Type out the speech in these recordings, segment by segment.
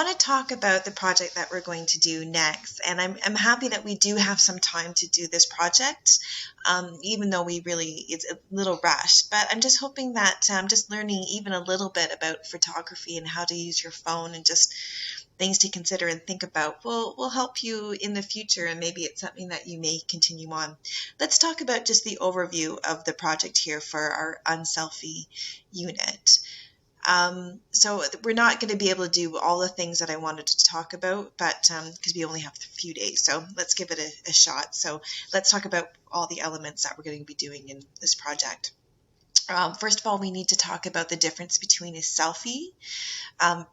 want to talk about the project that we're going to do next, and I'm happy that we do have some time to do this project, even though it's a little rushed. But I'm just hoping that just learning even a little bit about photography and how to use your phone and just things to consider and think about will help you in the future, and maybe it's something that you may continue on. Let's talk about just the overview of the project here for our Unselfie unit. So we're not going to be able to do all the things that I wanted to talk about, but because we only have a few days, so let's give it a shot. So let's talk about all the elements that we're going to be doing in this project. First of all, we need to talk about the difference between a selfie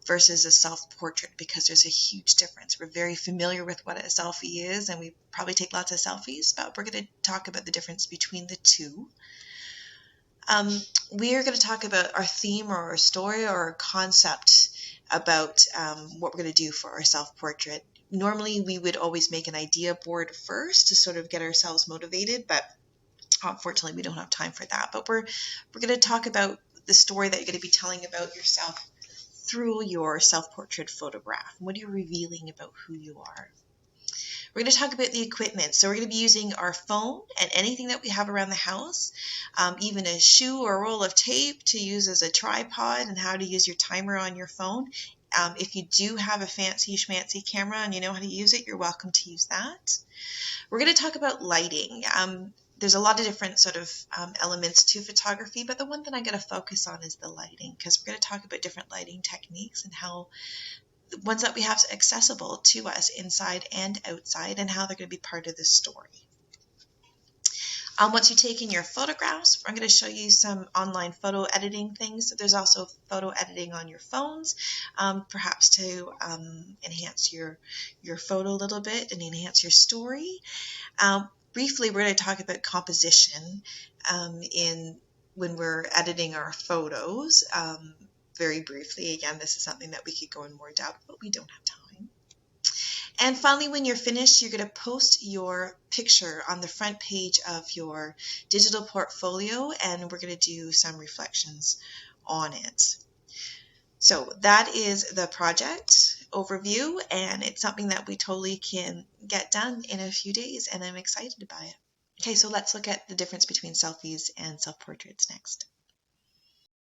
versus a self-portrait, because there's a huge difference. We're very familiar with what a selfie is, and we probably take lots of selfies, but we're going to talk about the difference between the two. We are going to talk about our theme or our story or our concept about what we're going to do for our self-portrait. Normally, we would always make an idea board first to sort of get ourselves motivated, but unfortunately, we don't have time for that. But we're going to talk about the story that you're going to be telling about yourself through your self-portrait photograph. What are you revealing about who you are? We're going to talk about the equipment. So we're going to be using our phone and anything that we have around the house, even a shoe or a roll of tape to use as a tripod, and how to use your timer on your phone. If you do have a fancy schmancy camera and you know how to use it, you're welcome to use that. We're going to talk about lighting. There's a lot of different sort of elements to photography, but the one that I'm going to focus on is the lighting, because we're going to talk about different lighting techniques and how the ones that we have accessible to us inside and outside, and how they're going to be part of the story. Once you've taken your photographs, I'm going to show you some online photo editing things. There's also photo editing on your phones, perhaps to enhance your photo a little bit and enhance your story. Briefly, we're going to talk about composition when we're editing our photos. Very briefly, again, this is something that we could go in more depth, but we don't have time. And finally, when you're finished, you're going to post your picture on the front page of your digital portfolio, and we're going to do some reflections on it. So that is the project overview, and it's something that we totally can get done in a few days, and I'm excited about it. Okay, so let's look at the difference between selfies and self-portraits next.